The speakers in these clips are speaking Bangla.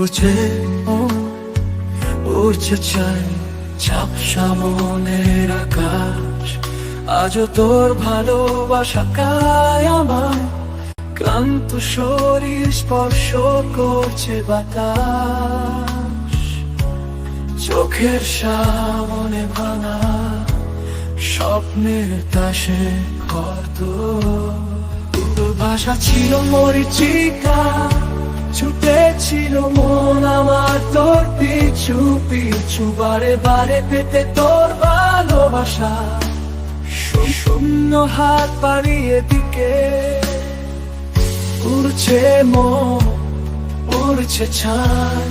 উড়ছে উড়ছে চাই ঝাপসা মনের আকাশ। আজও তোর ভালোবাসা গায় আমার, ক্লান্ত শরীর স্পর্শ করছে বাতাস। চোখের সামনে ভাঙা স্বপ্নের তাসে ঘর তোর ভাষা ছিল মরিচিকা, ছুটেছিল মন আমার তোর পিছু পিছু, বারে বারে পেতে তোর ভালোবাসা। শূন্য হাত বাড়িয়ে দিকে উড়ছে মন উড়ছে ছাই,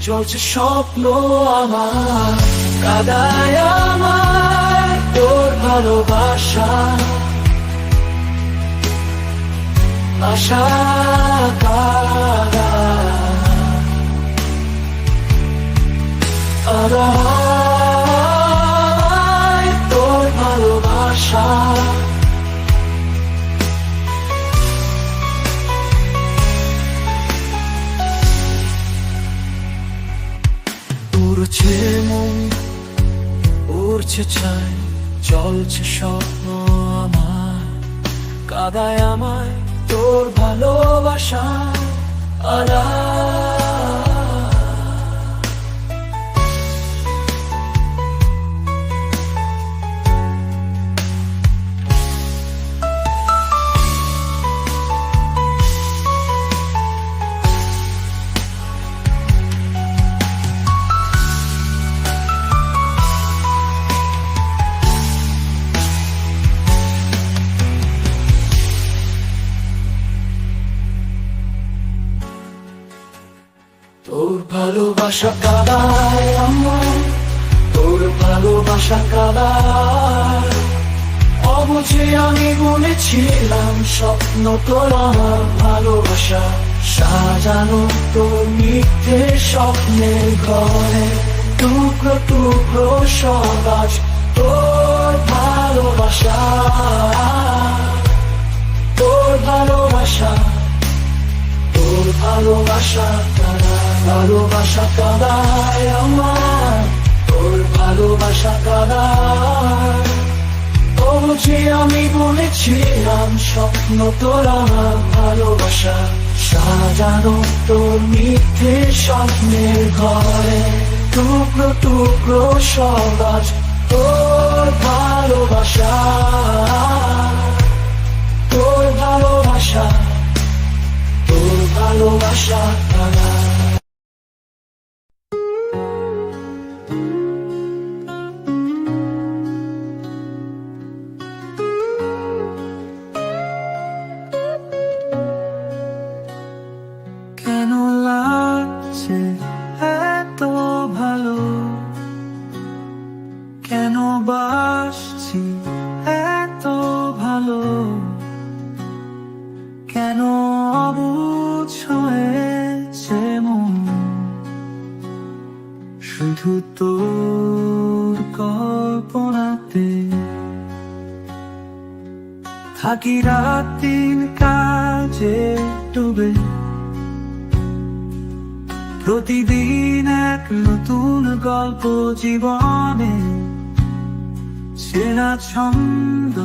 চলছে স্বপ্ন আমার, কাদায় আমার তোর ভালোবাসা। আশা তোর ভালোবাসা। উড়ছে মন উড়ছে ছাই, চলছে স্বপ্ন আমার, কাদায় আমায় তোর ভালোবাসা। তোর ভালোবাসা কাদায় আমার, তোর ভালোবাসা কাদায়। অবুঝে আমি বলেছিলাম স্বপ্ন তোর আমার ভালোবাসা, সাজানো তোর মিথ্যে স্বপ্নের ঘরে। টুকরো টুকরো সব আজ তোর ভালোবাসা, তোর ভালোবাসা, তোর ভালোবাসা কাদায়, ভালোবাসা কাদায় আমার, তোর ভালোবাসা কাদায়। ও যে আমি বলেছিলাম স্বপ্ন তোর আমার ভালোবাসা, সাজানো তোর মিথ্যে স্বপ্নের ঘরে। টুকরো টুকরো সব আজ তোর ভালোবাসা, তোর ভালোবাসা, তোর ভালোবাসা কাদায়। কেন লাগছে এত ভালো, কেন বাসছি এত ভালো, কেন অবুঝ হয়েছে মন, শুধু তোর কল্পনাতে থাকি রাত দিন কাজে ডুবে। প্রতিদিন এক নতুন গল্প জীবনে, চেনা ছন্দ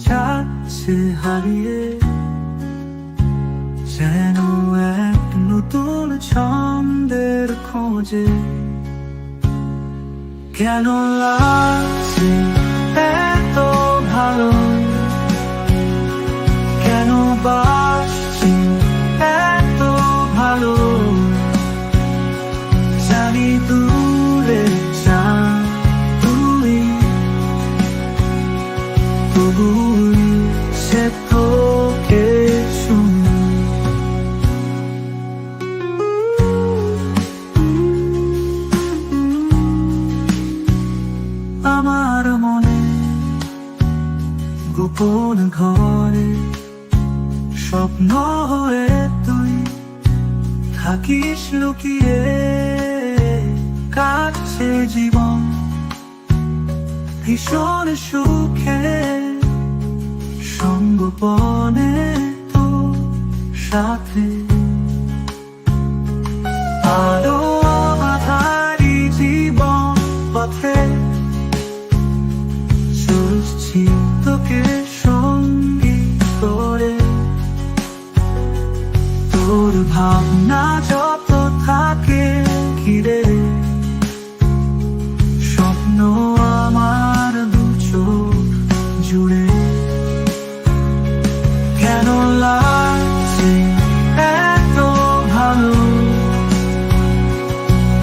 যাচ্ছে হারিয়ে, যেন এক নতুন ছন্দের খোঁজে। কেন লাগছে এত ভালো, কেন বাসছি এত ভালো, জানি দূরে চান তুই, তবুই সে তোকে শুনি। আমার মনে গোপন ঘরে স্বপ্ন হয়ে তুই থাকিস লুকিয়ে, কাটছে জীবন ভীষণ সুখে, সঙ্গোপনে তোর সাথে। আলো আধারি জীবন পথে চলছি তোকে সঙ্গী করে। তোর ভাবনা যত থাকে ঘিরে, স্বপ্ন আমার দু চোখ জুড়ে। কেন লাগছে এত ভালো,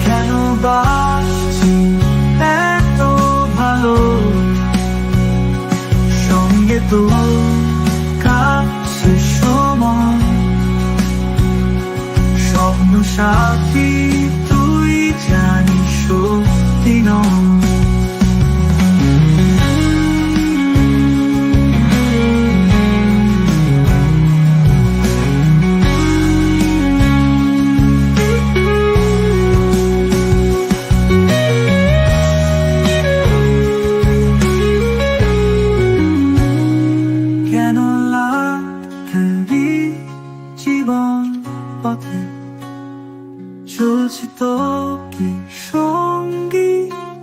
কেন বাসছি এত ভালো, সঙ্গে তো কাছে সময়। স্বপ্ন সাথী তুই জানিস সত্যি নয়। কেন লাগলি জীবন পথে চলছি তোকে সঙ্গী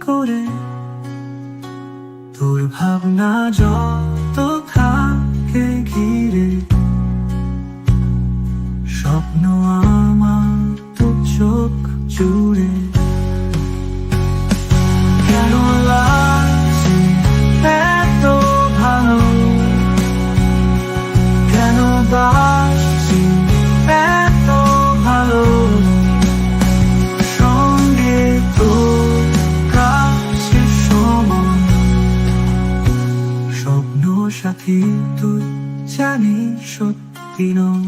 করে। তোর ভাবনা যত থাকে ঘিরে, স্বপ্ন আমার তো চোখ জুড়ে। কেন লাগছে এত ভালো, কেন বাসছি এত ভালো, সঙ্গে তো কাছে সময়। স্বপ্ন সাথী তুই জানিস সত্যি নয়।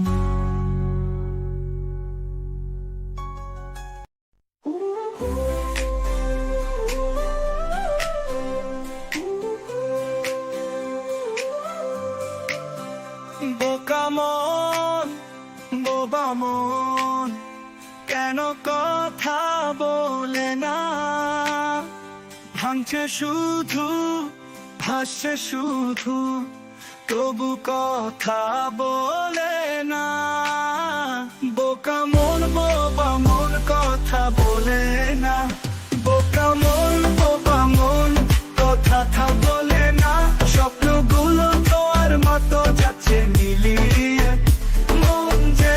বোকা মন, বোবা মন, কেন কথা বলে না? ভাঙছে শুধু, ভাসছে শুধু, তবু কথা বলে না। বোকা মন, বোবা মন, কথা বলে না। বোকা মন, বোবা মন, কথা বলে না। স্বপ্নগুলো তো আর মতো যাচ্ছে মিলিয়ে, মন যে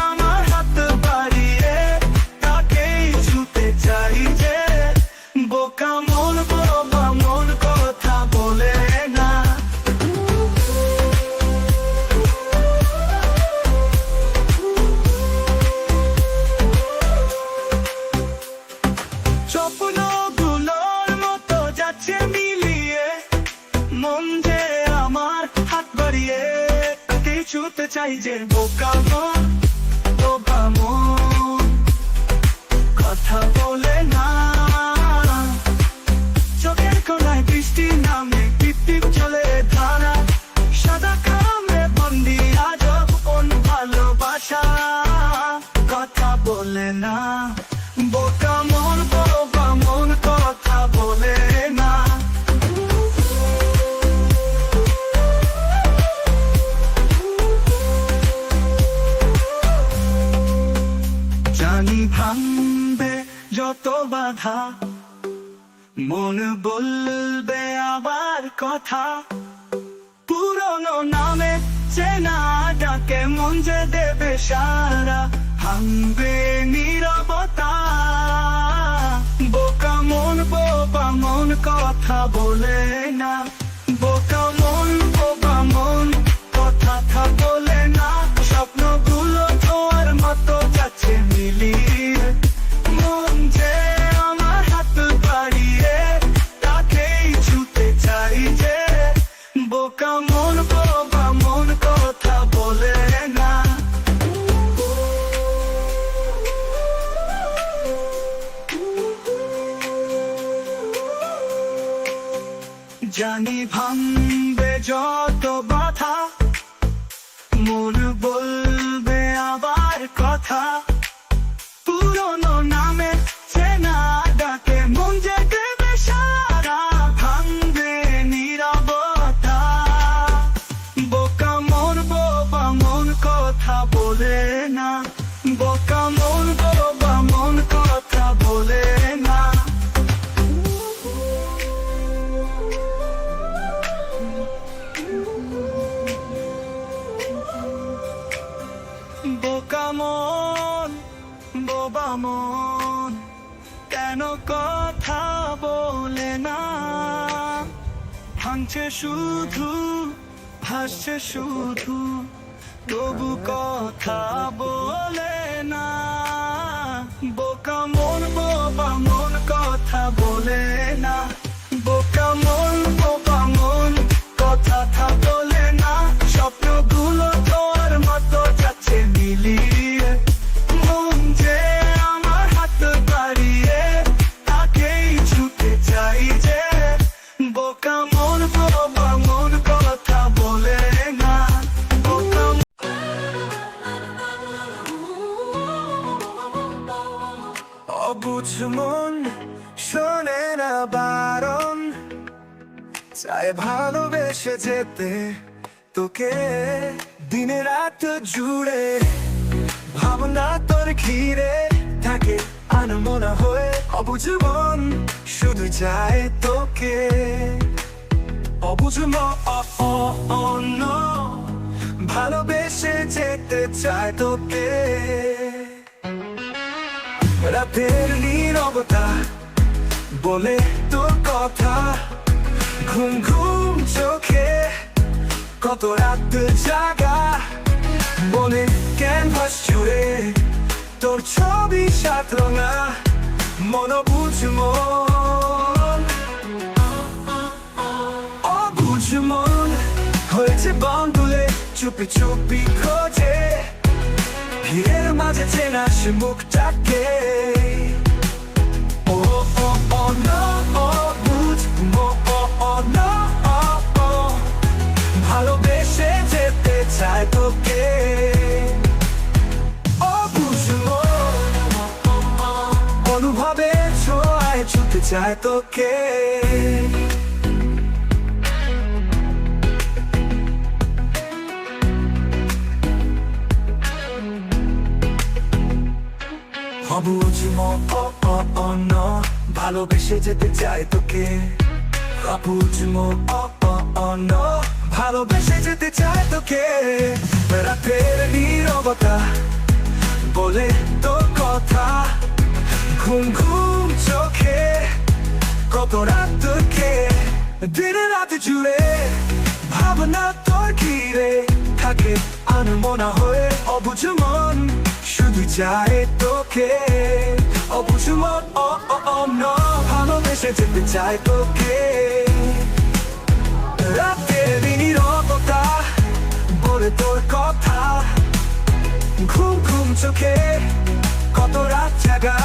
আমার হাত বাড়িয়ে তাকেই ছুতে চাই যে। বোকা মন, বোবা মন, কথা বলে না। স্বপ্নগুলোর মতো যাচ্ছে মিলিয়ে, মন যে আমার হাত বাড়িয়ে তাকেই ছুতে চাই যে। বোকা মন, বোবা মন, কথা বলে না। চোখের কোনায় বৃষ্টি নামে, টিপ টিপ চলে ধারা, সাদা খামে বন্দি আজব কোন ভালোবাসা, কথা বলে না। বোকা মন, বোবা মন, কথা বলে না। জানি ভাঙবে যত বাধা, মন বলবে আবার কথা। পুরনো নামে চেনা ডাকে মন যে দেবে সারা, ভাঙবে নীরবতা। বোকা মন, বোবা মন, কথা বলে না। বোকা মন, বোবা মন, কথা বলে না। স্বপ্নগুলো ধোয়ার মতো যাচ্ছে মিলিয়ে, মন যে আমার হাত বাড়িয়ে তাকেই ছুতে চাই যে। বোকা মন, বোবা মন, কথা বলে না। জানি ভাঙবে যত বাধা, মন বলবে আবার কথা। পুরনো নামে চেনা ডাকে মন যে দেবে সারা, ভাঙবে নীরবতা। বোকা মন, বোবা মন, কথা বলে না। বোকা মন, বোবা মন, কাঁদছে শুধু, হাসছে শুধু, তবু কথা বলে না। বোকা মন কথা বলে না। বোকা মন কথা বলে না। স্বপ্নগুলো তোর মতো যাচ্ছে মিলিয়ে, মন যে আমার হাত বাড়িয়ে তাকেই ছুটে চাই যে। বোকা মন কথা বলে না। বোকা অবুঝ মন শোনে না বারণ, চাই ভালোবেসে যেতে তোকে দিনে রাত জুড়ে। ভাবনা তোর ঘিরে থাকে আনমনা হয়ে। অবুঝ মন শুধু চায় তোকে। অবুঝ মন ভালোবেসে যেতে চায় তোকে। রাতের নীরবতা বলে তোর কথা, ঘুম ঘুম চোখে কত রাত জাগা। মনে ক্যানভাস জুড়ে তোর ছবি সাত রঙা। মন বুঝ মন, অবুঝ মন হয়েছে বন্ধুলে চুপি চুপি খোঁজে। ভিড়ের মাঝে চেনা সে মুখটাকে। ও ও ও নো অবুঝ মন ভালোবেসে যেতে চায় তোকে। অবুঝ মন অনুভবে ছোঁয়ায় ছুটে চায় তোকে। অবুঝ মন ভালোবেসে যেতে চায় তোকে। অবুঝ মন ভালোবেসে যেতে চায় তোকে। রাতের নীরবতা বলে তোর কথা, ঘুম ঘুম চোখে কত রাত তোকে। দিনে রাত জুড়ে ভাবনা তোর ঘিরে থাকে আনমনা হয়ে। অবুঝ মন শুধু চায় তোকে। অবুঝ মন ভালোবেসে যেতে চায় তোকে। রাতের নীরবতা বলে তোর কথা, ঘুম ঘুম চোখে কত রাত জাগা।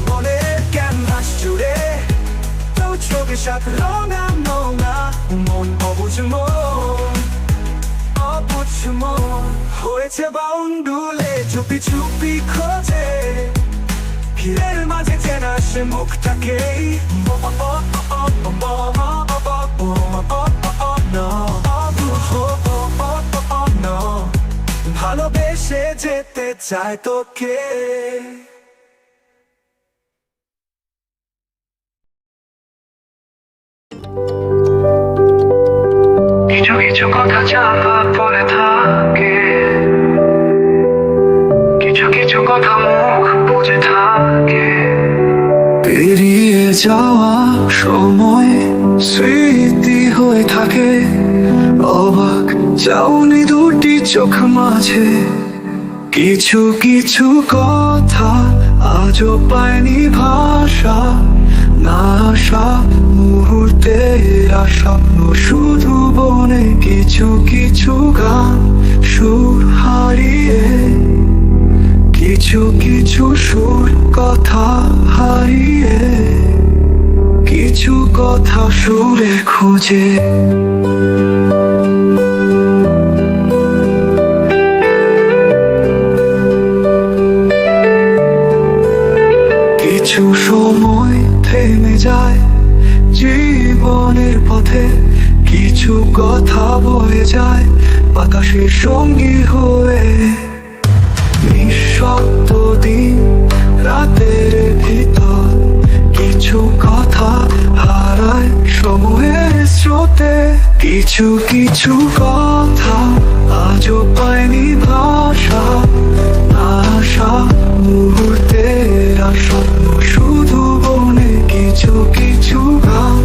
মনে ক্যানভাস জুড়ে তোর ছবি সাত রঙা মৌনা। মন অবুঝ মন হয়েছে বাউন্ডুলে চুপি চুপি খোঁজে। ভিড়ের মাঝে চেনা সে মুখটাকে। ভালোবেসে যেতে চায় তোকে। কিছু কিছু কথা চাপা পড়ে থাকে, কিছু কিছু কথা মুখ বুঝে থাকে। পেরিয়ে যাওয়া সময় স্মৃতি হয়ে থাকে অবাক চাউনি দুটি চোখ মাঝে। কিছু কিছু কথা আজও পায়নি ভাষা, না আসা মুহূর্তের স্বপ্ন শুধু বনে। কিছু কিছু গান সুর হারিয়ে, কিছু কিছু সুর কথা হারিয়ে, কিছু কথা সুরে খুঁজে। কিছু সময় থেমে যায় জীবনের পথে, কিছু কথা বয়ে যায় বাতাসের সঙ্গী হয়ে। নিঃশব্দ দিন রাতের ভিতর কিছু কথা হারায় সময়ের স্রোতে। কিছু কিছু কথা আজও পায়নি ভাষা, না আসা মুহূর্তের স্বপ্ন শুধু বনে। কিছু কিছু গান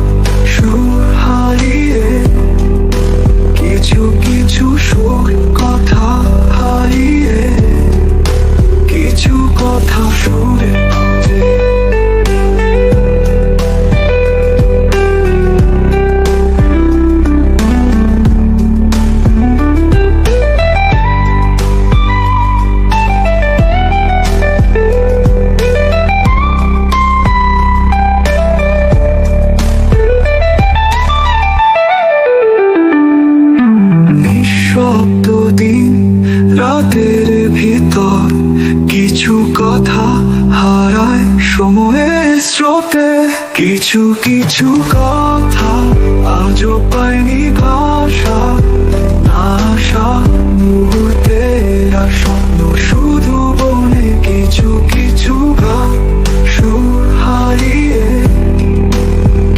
কিছু কিছু কথা আজও পাইনি ভাষা, আশা মুহূর্তের আর স্বপ্ন শুধু বনে কিছু কিছু গান সুর হারিয়ে,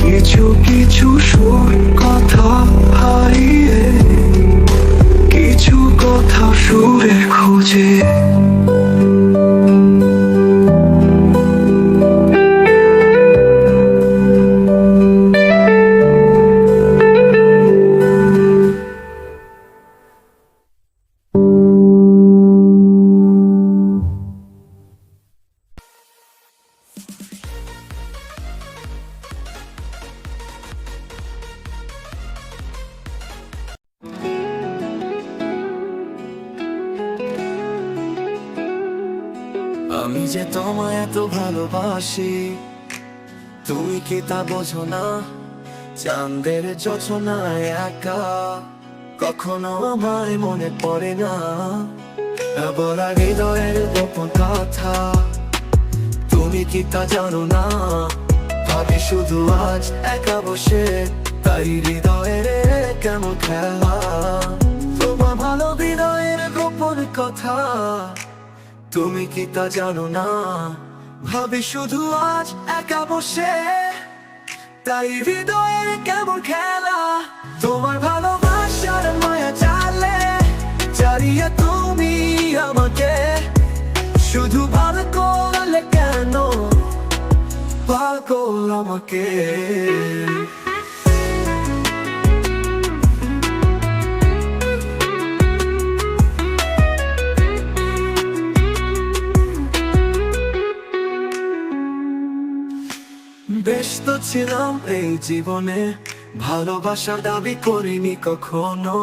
কিছু কিছু সুর কথা হারিয়ে, কিছু কথা সুরের খোঁজে। আমি যে তোমায় এত ভালোবাসি, তুমি কি তা বোঝো না? চাঁদের যোছনায় একা কখনো আমায় মনে পড়ে না, বলা হৃদয়ের গোপন কথা তুমি কি তা জানো না? ভাবি শুধু আজ একা বসে, তাই হৃদয়ের কেমন খেলা, তোমার ভালো হৃদয়ের গোপন কথা তুমি কি তা জানো না? ভাবি শুধু আজ একা বসে, তাই হৃদয়ের কেমন খেলা, তোমার ভালোবাসার মায়া জালে চারিয়ে তুমি আমাকে, শুধু ভালো করলে কেন পাগল আমাকে। ব্যস্ত ছিলাম এই জীবনে, ভালোবাসার দাবি করিনি কখনো,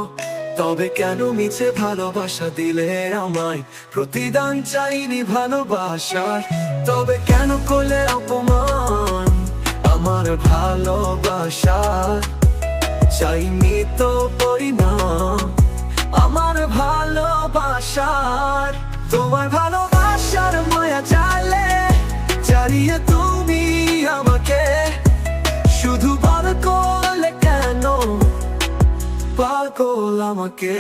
তবে কেন মিছে ভালোবাসা দিলে আমায়? প্রতিদান চাইনি ভালোবাসার, তবে কেন করলে অপমান আমার ভালোবাসার? চাইনি তো পরিণাম আমার ভালোবাসার, তোমার ভালোবাসার মায়া জালে চারিয়ে তুমি আমাকে, শুধু ভালো করলে কেন পাগল আমাকে।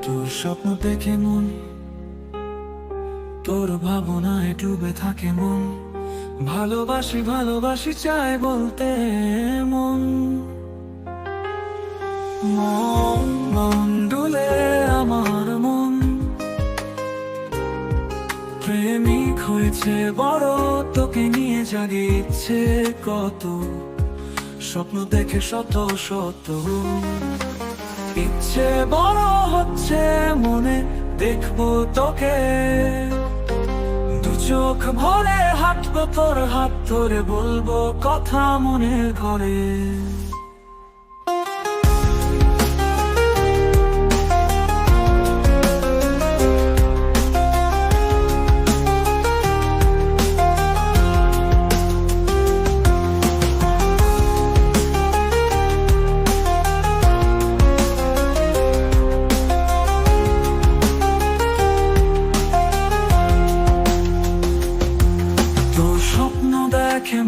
তোর স্বপ্ন দেখে মন, তোর ভাবনায় ডুবে থাকে মন, ভালোবাসি ভালোবাসি চাই বলতে মন, মন মন ডুলে আমার মন, প্রেমিক হয়েছে বড় তোকে নিয়ে জাগে ইচ্ছে কত, স্বপ্ন দেখে শত শত, ইচ্ছে বড় হচ্ছে মনে দেখবো তোকে, দু চোখ ভরে হাঁটবো তোর হাত ধরে, বলবো কথা মনের ঘরে।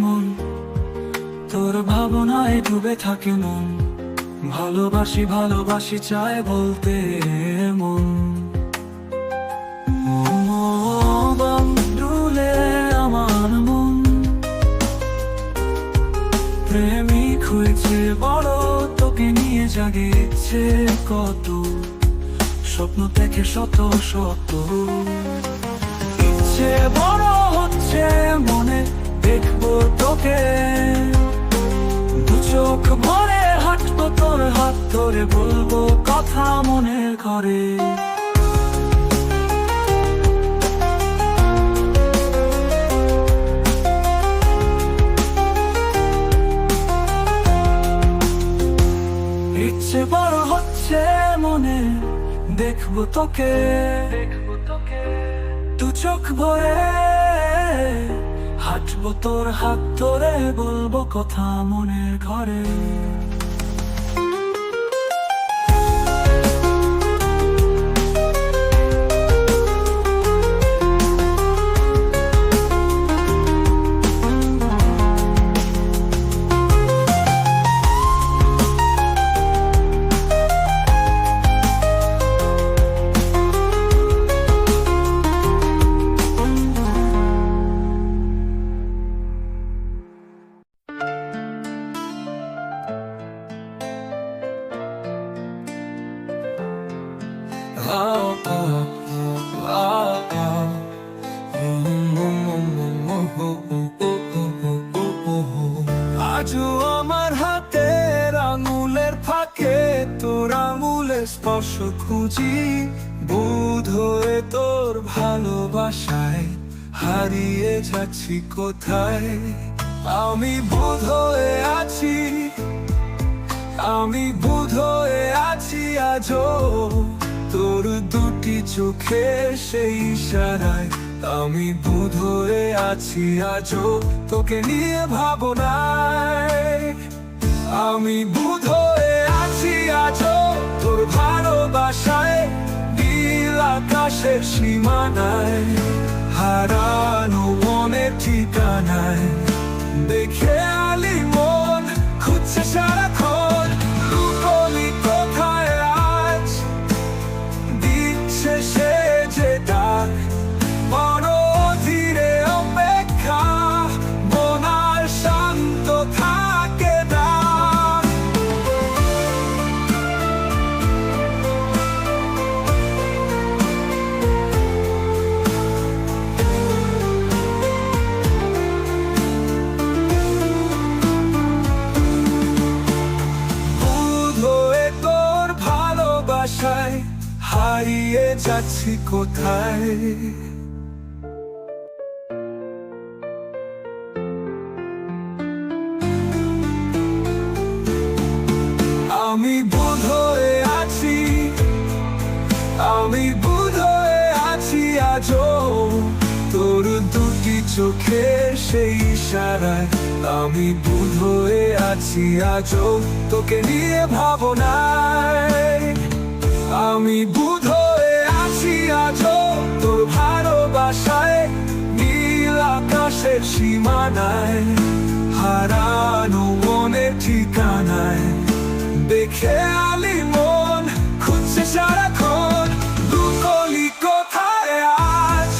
মন তোর ভাবনায় ডুবে থাকে মন, ভালোবাসি ভালোবাসি চায় বলতে মন, ডুলে আমার মন, প্রেমিক হয়েছে বড় তোকে নিয়ে জাগে ইচ্ছে কত, স্বপ্ন দেখে শত শত, ইচ্ছে বড় হচ্ছে মনে দেখবো তোকে, দু চোখ ভরে হাঁটবো তোর হাত ধরে, বলবো কথা মনের ঘরে। ইচ্ছে বড় হচ্ছে মনে, দেখবো তোকে, দু চোখ ভরে হাঁটবো তোর হাত ধরে, বলবো কথা মনের ঘরে। আজও আমার হাতের আঙুলের ফাঁকে তোর আঙুলের স্পর্শ খুঁজি, বুধ হয়ে তোর ভালোবাসায় হারিয়ে যাচ্ছি কোথায়। আমি বুধ হয়ে আছি, আমি বুধ হয়ে আছি আজও তোর দুটি চোখের সেই ইশারায়। আমি বুধ হয়ে আছি আজও তোকে নিয়ে ভাবনায়। আমি বুধ হয়ে আছি আজও তোর ভালোবাসায়, নীল আকাশের সীমানায়, হারানো মনের ঠিকানায়। দেখে আলি মন খুঁজছে সারাক্ষণ, লুকোলি কোথায় আজ, দিচ্ছে সে যে ডাক, মন ধীরে অপেক্ষা, মন আর শান্ত থাকে না। বুধ হয়ে তোর ভালোবাসায় হারিয়ে যাচ্ছি কোথায়। আমি বুধ হয়ে আছি, আমি বুধ হয়ে আছি আজও তোর দুটি চোখের সেই ইশারায়। আমি বুধ হয়ে আছি আজও তোকে নিয়ে ভাবনায়। আমি বুধ হয়ে আছি আজও তোর ভালোবাসায়, নীল আকাশের সীমানায়, হারানো মনের ঠিকানায়। দেখে আলি মন খুঁজছে সারাক্ষণ, লুকোলি কোথায় আজ,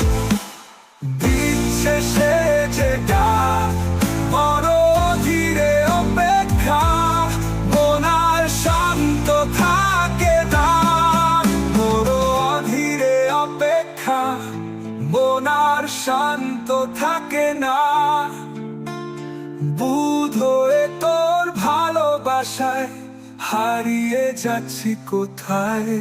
দিচ্ছে সে যে ডাক, মন ধীরে অপেক্ষা, মন আর শান্ত থাকে না। মন ধীরে অপেক্ষা, মন আর শান্ত থাকে না। বুধ হয়ে তোর ভালোবাসায় হারিয়ে যাচ্ছি কোথায়।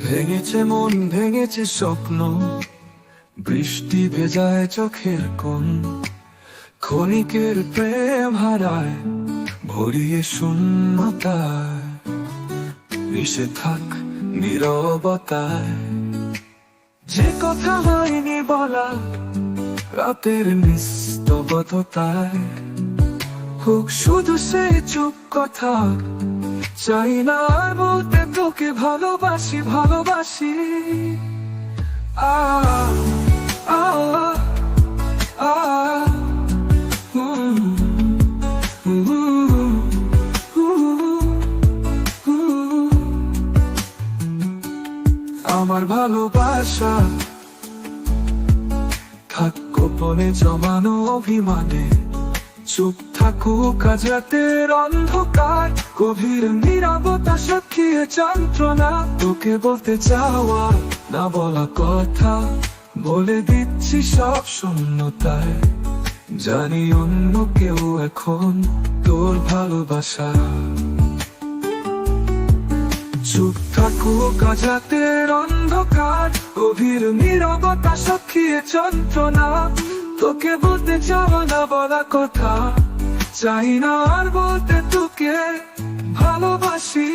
ভেঙেছে মন, ভেঙেছে স্বপ্ন, বৃষ্টি ভেজায় চোখের কোণ, ক্ষণিকের প্রেম হারায় ভরিয়ে শূন্যতায়। মিশে থাক নীরবতায়, যে কথা হয়নি বলা রাতের নিস্তব্ধতায়। হোক শুধু সে চুপ কথা, চাই না আর বলতে তোকে ভালোবাসি, ভালোবাসি। আ আ আ আমার ভালোবাসা থাক গোপনে জমানো অভিমানে, চুপ থাকুক আজ রাতের অন্ধকার, গভীর নীরবতা সাক্ষী যন্ত্রণা, তোকে বলতে চাওয়া না বলা কথা, বলে দিচ্ছি সব শূন্যতায়। জানি অন্য কেউ এখন তোর ভালোবাসা। চুপ থাকুক আজ রাতের অন্ধকার, গভীর নীরবতা সাক্ষী যন্ত্রণা, তোকে বলতে চাওয়া না বলা কথা, চাই না আর বলতে তোকে ভালোবাসি।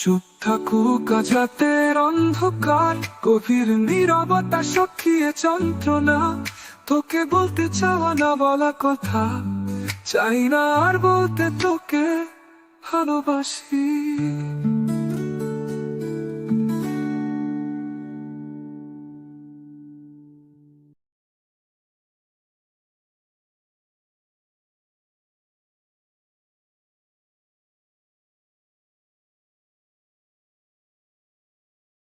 চুপ থাকুক আজ রাতের অন্ধকার, গভীর নীরবতা সাক্ষী যন্ত্রণা, তোকে বলতে চাওয়া না বলা কথা, চাই না আর বলতে তোকে ভালোবাসি।